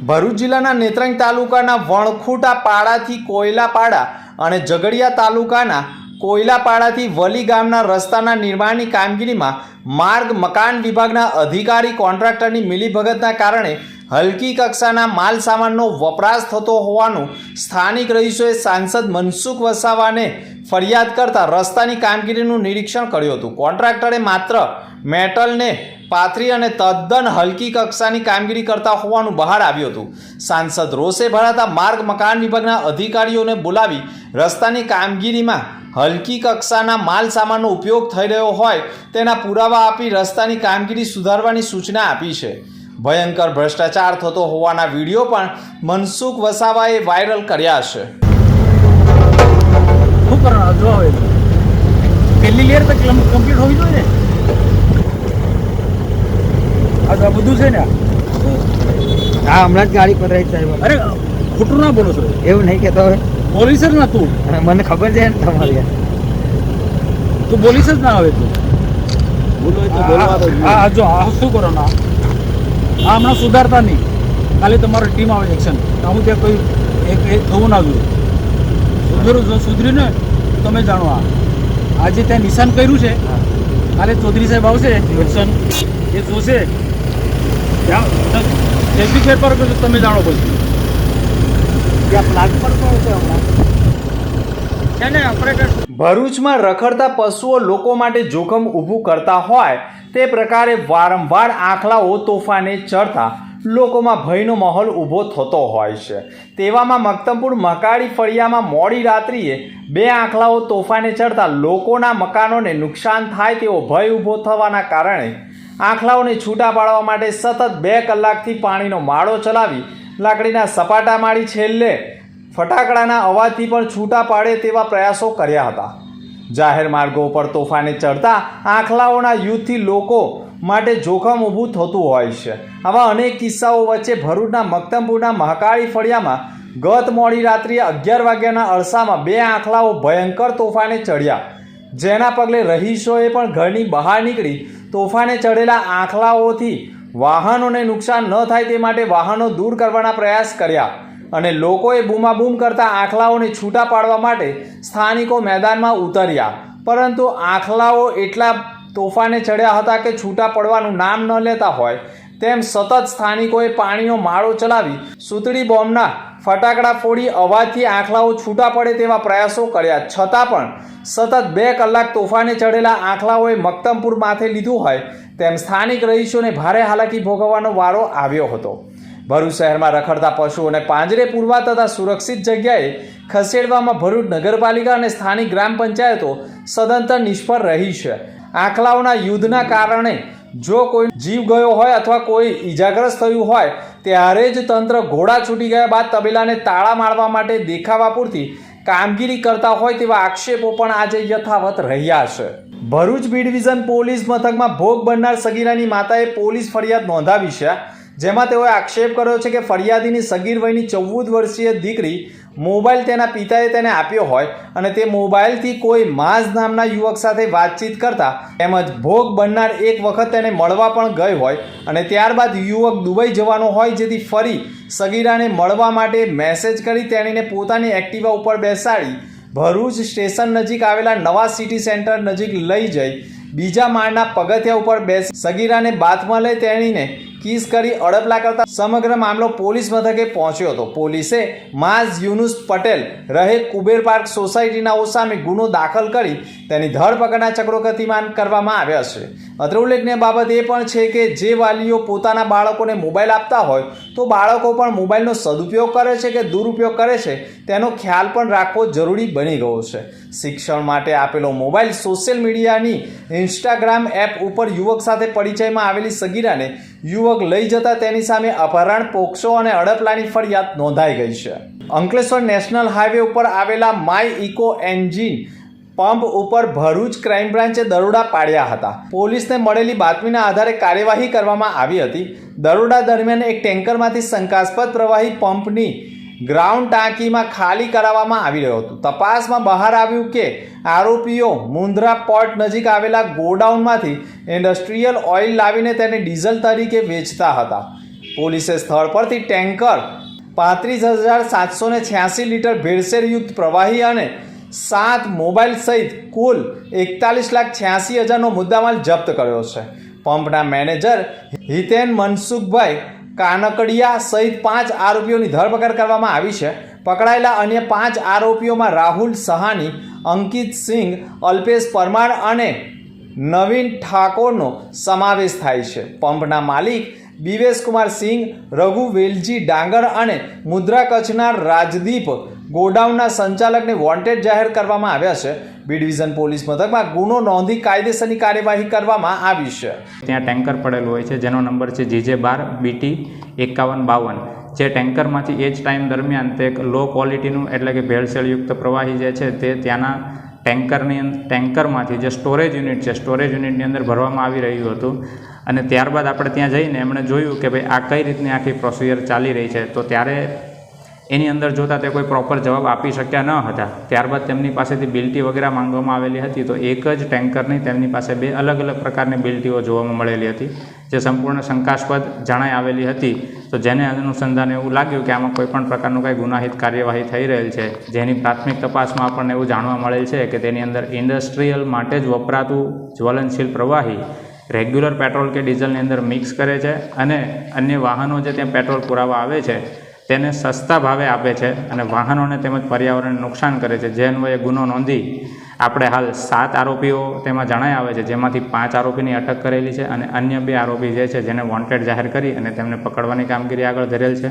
ભરૂચ જિલ્લાના નેત્રંગ તાલુકાના વણખુટા પાડાથી કોયલાપાડા અને ઝઘડિયા તાલુકાના કોયલાપાડાથી વલી ગામના રસ્તાના નિર્માણની કામગીરીમાં માર્ગ મકાન વિભાગના અધિકારી કોન્ટ્રાક્ટરની મિલીભગતના કારણે હલકી કક્ષાના માલ સામાનનો વપરાશ થતો હોવાનું સ્થાનિક રહીશોએ સાંસદ મનસુખ વસાવાને ફરિયાદ કરતા રસ્તાની કામગીરીનું નિરીક્ષણ કર્યું હતું। કોન્ટ્રાક્ટરે માત્ર મેટલને પાથરી અને તદ્દન હલકી કક્ષાની કામગીરી કરતા હોવાનું બહાર આવ્યું હતું। સાંસદ રોષે ભરાતા માર્ગ મકાન વિભાગના અધિકારીઓને બોલાવી રસ્તાની કામગીરીમાં હલકી કક્ષાના માલ સામાનનો ઉપયોગ થઈ રહ્યો હોય તેના પુરાવા આપી રસ્તાની કામગીરી સુધારવાની સૂચના આપી છે। ભયંકર ભ્રષ્ટાચાર થતો હોવાના વિડીયો પણ મનસુખ વસાવાએ વાયરલ કર્યા છે। શું કરવાનું જો હવે પહેલી લેયર તો કમ્પ્લીટ હોવી જોઈએ ને। આ તો બધું છે ને। હા હમણાં જ ગાડી પધરાઈ સાહેબ। અરે ખોટું ના બોલો છો, એવું નહીં કહેતો હવે પોલીસ જ ના તું, મને ખબર છે ને તમારી તું પોલીસ જ ના આવે તું બોલો તો બોલવા દો। હા જો આ શું કરો ના આ હમણાં સુધારતા નહીં, ખાલી તમારી ટીમ આવે એક્શન આવું ત્યાં કોઈ એક થવું ના જોઈએ। સુધરીને તમે જાણો આજે ત્યાં નિશાન કર્યું છે, કાલે ચૌધરી સાહેબ આવશે એક્શન એ જોશે ટ્રાફિક પેપર તમે જાણો પછી ત્યાં પ્લાટ પર કોણ છે હમણાં છે ને ઓપરેટર। ભરૂચમાં રખડતા પશુઓ લોકો માટે જોખમ ઊભું કરતા હોય તે પ્રકારે વારંવાર આખલાઓ તોફાને ચડતા લોકોમાં ભયનો માહોલ ઊભો થતો હોય છે। તેવામાં મક્તમપુર મકાડી ફળિયામાં મોડી રાત્રિએ બે આખલાઓ તોફાને ચડતા લોકોના મકાનોને નુકસાન થાય તેવો ભય ઊભો થવાના કારણે આખલાઓને છૂટા પાડવા માટે સતત 2 કલાકથી પાણીનો માળો ચલાવી લાકડીના સપાટા મારી છેલ્લે ફટાકડાના અવાજથી પણ છૂટા પાડે તેવા પ્રયાસો કર્યા હતા। જાહેર માર્ગો પર તોફાને ચડતા આખલાઓના યુદ્ધથી લોકો માટે જોખમ ઊભું થતું હોય છે। આવા અનેક કિસ્સાઓ વચ્ચે ભરૂચના મક્તમપુરના મહાકાળી ફળિયામાં ગત મોડી રાત્રિએ 11 વાગ્યાના અરસામાં 2 આખલાઓ ભયંકર તોફાને ચડ્યા, જેના પગલે રહીશોએ પણ ઘરની બહાર નીકળી તોફાને ચડેલા આખલાઓથી વાહનોને નુકસાન ન થાય તે માટે વાહનો દૂર કરવાના પ્રયાસ કર્યા અને લોકોએ બૂમાબૂમ કરતા આખલાઓને છૂટા પાડવા માટે સ્થાનિકો મેદાનમાં ઉતર્યા, પરંતુ આખલાઓ એટલા તોફાને ચડ્યા હતા કે છૂટા પડવાનું નામ ન લેતા હોય તેમ સતત સ્થાનિકોએ પાણીનો માળો ચલાવી સૂતળી બોમ્બના ફટાકડા ફોડી અવાજથી આખલાઓ છૂટા પડે તેવા પ્રયાસો કર્યા, છતાં પણ સતત 2 કલાક તોફાને ચડેલા આખલાઓએ મક્તમપુર માથે લીધું હોય તેમ સ્થાનિક રહીશોને ભારે હાલાકી ભોગવવાનો વારો આવ્યો હતો। ભરૂચ શહેરમાં રખડતા પશુઓને પાંજરે પૂરવા તથા સુરક્ષિત જગ્યાએ ખસેડવામાં ભરૂચ નગરપાલિકા અને સ્થાનિક ગ્રામ પંચાયતો સદંતર નિષ્ફળ રહી છે। આખલાઓના યુદ્ધના કારણે જો કોઈ જીવ ગયો હોય અથવા કોઈ ઈજાગ્રસ્ત થયું હોય ત્યારે જ તંત્ર ઘોડા છૂટી ગયા બાદ તબેલાને તાળા મારવા માટે દેખાવા પૂરતી કામગીરી કરતા હોય તેવા આક્ષેપો પણ આજે યથાવત રહ્યા છે। ભરૂચ બી ડિવિઝન પોલીસ મથકમાં ભોગ બનનાર સગીરાની માતાએ પોલીસ ફરિયાદ નોંધાવી છે, જેમાં તેઓએ આક્ષેપ કર્યો છે કે ફરિયાદીની સગીર વયની 14 વર્ષીય દીકરી મોબાઈલ તેના પિતાએ તેને આપ્યો હોય અને તે મોબાઈલથી કોઈ માઝ નામના યુવક સાથે વાતચીત કરતા તેમજ ભોગ બનનાર એક વખત તેને મળવા પણ ગઈ હોય અને ત્યારબાદ યુવક દુબઈ જવાનો હોય, જેથી ફરી સગીરાને મળવા માટે મેસેજ કરી તેણીને પોતાની એક્ટિવા ઉપર બેસાડી ભરૂચ સ્ટેશન નજીક આવેલા નવા સિટી સેન્ટર નજીક લઈ જઈ બીજા માળના પગથિયા ઉપર બેસી સગીરાને બાથમાં લઈ તેણીને કિસ કરી અડપલા કરતા સમગ્ર મામલો પોલીસ મથકે પહોંચ્યો હતો। પોલીસે માઝ યુનુસ પટેલ રહે કુબેર પાર્ક સોસાયટીના સામે ગુનો દાખલ કરી તેની ધરપકડના ચક્રો ગતિમાન કરવામાં આવ્યા છે। અત્રે ઉલ્લેખનીય બાબત એ પણ છે કે જે વાલીઓ પોતાના બાળકોને મોબાઈલ આપતા હોય તો બાળકો પણ મોબાઈલનો સદુપયોગ કરે છે કે દુરુપયોગ કરે છે તેનો ખ્યાલ પણ રાખવો જરૂરી બની ગયો છે। શિક્ષણ માટે આપેલો મોબાઈલ સોશિયલ મીડિયાની ઇન્સ્ટાગ્રામ એપ ઉપર યુવક સાથે પરિચયમાં આવેલી સગીરાને યુવક લઈ જતા તેની સામે અપહરણ, પોક્સો અને અડપલાની ફરિયાદ નોંધાઈ ગઈ છે। અંકલેશ્વર નેશનલ હાઈવે ઉપર આવેલા માય ઇકો એન્જિન પંપ ઉપર ભરૂચ ક્રાઇમ બ્રાન્ચે દરોડા પાડ્યા હતા। પોલીસને મળેલી બાતમીના આધારે કાર્યવાહી કરવામાં આવી હતી। દરોડા દરમિયાન એક ટેન્કરમાંથી શંકાસ્પદ પ્રવાહી પંપની ગ્રાઉન્ડ ટાંકીમાં ખાલી કરાવવામાં આવી રહ્યું હતું। તપાસમાં બહાર આવ્યું કે આરોપીઓ મુન્દ્રા પોર્ટ નજીક આવેલા ગોડાઉનમાંથી ઇન્ડસ્ટ્રીયલ ઓઇલ લાવીને તેને ડીઝલ તરીકે વેચતા હતા। પોલીસે સ્થળ પરથી ટેન્કર 35,786 લીટર ભેળસેળયુક્ત પ્રવાહી અને 7 મોબાઈલ સહિત કુલ 41,86,000નો મુદ્દામાલ જપ્ત કર્યો છે. પંપના મેનેજર હિતેન મનસુખભાઈ કાનકડિયા સહિત 5 આરોપીઓની ધરપકડ કરવામાં આવી છે. પકડાયેલા અન્ય 5 આરોપીઓમાં રાહુલ સહાની, અંકિત સિંઘ, અલ્પેશ પરમાર અને નવીન ઠાકોરનો સમાવેશ થાય છે. પંપના માલિક દિવેશ કુમાર સિંઘ, રઘુ વેલજી ડાંગર અને મુદ્રા કચ્છના રાજદીપ ગોડાઉનના સંચાલકને વોન્ટેડ જાહેર કરવામાં આવ્યા છે. બી ડિવિઝન પોલીસ મથકમાં ગુનો નોંધી કાયદેસરની કાર્યવાહી કરવામાં આવી છે. ત્યાં ટેન્કર પડેલું હોય છે જેનો નંબર છે GJ12BT 5152. જે ટેન્કરમાંથી એ જ ટાઈમ દરમિયાન તે એક લો ક્વોલિટીનું એટલે કે ભેળસેળયુક્ત પ્રવાહી જે છે તે ત્યાંના ટેન્કરમાંથી જે સ્ટોરેજ યુનિટ છે સ્ટોરેજ યુનિટની અંદર ભરવામાં આવી રહ્યું હતું. અને ત્યારબાદ આપણે ત્યાં જઈને એમણે જોયું કે ભાઈ આ કઈ રીતની આખી પ્રોસિજર ચાલી રહી છે. તો ત્યારે એની અંદર જોતાં તે કોઈ પ્રોપર જવાબ આપી શક્યા ન હતા. ત્યારબાદ તેમની પાસેથી બિલ્ટી વગેરે માંગવામાં આવેલી હતી. તો એક જ ટેન્કરની તેમની પાસે 2 અલગ અલગ પ્રકારની બિલ્ટીઓ જોવામાં મળેલી હતી જે સંપૂર્ણ શંકાસ્પદ જણાઈ આવેલી હતી. તો જેને અનુસંધાને એવું લાગ્યું કે આમાં કોઈ પણ પ્રકારનું કંઈ ગુનાહિત કાર્યવાહી થઈ રહેલ છે. જેની પ્રાથમિક તપાસમાં આપણને એવું જાણવા મળેલ છે કે તેની અંદર ઇન્ડસ્ટ્રીયલ માટે જ વપરાતું જ્વલનશીલ પ્રવાહી રેગ્યુલર પેટ્રોલ કે ડીઝલની અંદર મિક્સ કરે છે અને અન્ય વાહનો જે ત્યાં પેટ્રોલ પુરાવા આવે છે તેને સસ્તા ભાવે આપે છે અને વાહનોને તેમજ પર્યાવરણને નુકસાન કરે છે. જે અન્વયે ગુનો નોંધી આપણે હાલ 7 આરોપીઓ તેમાં જણાઈ આવે છે જેમાંથી 5 આરોપીની અટક કરેલી છે અને અન્ય 2 આરોપી જે છે જેને વોન્ટેડ જાહેર કરી અને તેમને પકડવાની કામગીરી આગળ ધરેલ છે.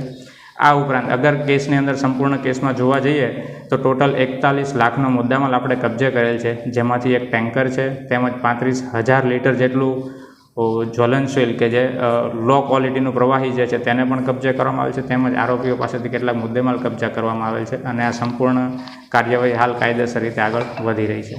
આ ઉપરાંત અગર કેસની અંદર સંપૂર્ણ કેસમાં જોવા જઈએ તો ટોટલ 41 લાખનો મુદ્દામાલ આપણે કબજે કરેલ છે. જેમાંથી એક ટેન્કર છે તેમજ 35,000 લીટર જેટલું જ્વલનશીલ કે જે લો ક્વોલિટીનું પ્રવાહી જે છે તેને પણ કબજે કરવામાં આવેલ છે. તેમજ આરોપીઓ પાસેથી કેટલાક મુદ્દેમાલ કબજા કરવામાં આવેલ છે અને આ સંપૂર્ણ કાર્યવાહી હાલ કાયદેસર રીતે આગળ વધી રહી છે.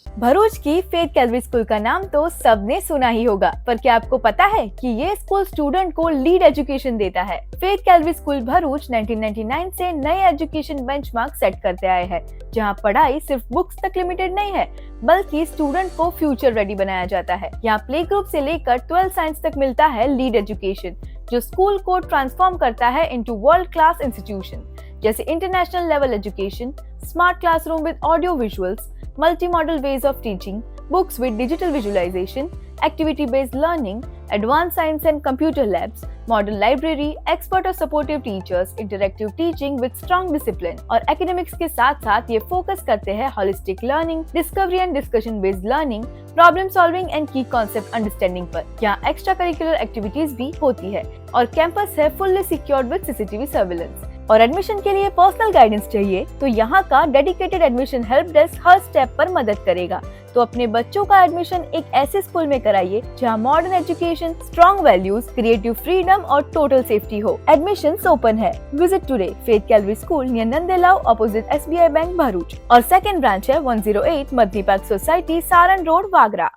भरूच की फेथ कैलरी स्कूल का नाम तो सबने सुना ही होगा, पर क्या आपको पता है कि ये स्कूल स्टूडेंट को लीड एजुकेशन देता है। फेथ कैलरी स्कूल भरूच 1999 से नए एजुकेशन बेंचमार्क सेट करते आए हैं, जहां पढ़ाई सिर्फ बुक्स तक लिमिटेड नहीं है बल्कि स्टूडेंट को फ्यूचर रेडी बनाया जाता है। यहाँ प्ले ग्रुप से लेकर 12 साइंस तक मिलता है लीड एजुकेशन, जो स्कूल को ट्रांसफॉर्म करता है इनटू वर्ल्ड क्लास इंस्टीट्यूशन, जैसे international level education, smart classroom with audio visuals, multi-modal ways of teaching, books with digital visualization, activity-based learning, advanced science and computer labs, modern library, expert और supportive teachers, interactive teaching with strong discipline। और academics के साथ साथ ये focus करते हैं holistic learning, discovery and discussion based learning, problem solving and की concept understanding पर। यहाँ एक्स्ट्रा करिकुलर एक्टिविटीज भी होती है और कैंपस है fully secured with CCTV surveillance. और एडमिशन के लिए पर्सनल गाइडेंस चाहिए तो यहाँ का डेडिकेटेड एडमिशन हेल्प डेस्क हर स्टेप पर मदद करेगा। तो अपने बच्चों का एडमिशन एक ऐसे स्कूल में कराइए जहाँ modern education, strong values, creative freedom और टोटल सेफ्टी हो। एडमिशंस ओपन है। Visit today Faith Calorie school near Nandelav opposite SBI bank Bharuch और सेकंड ब्रांच है 108 Madani park society Saran road Vagra.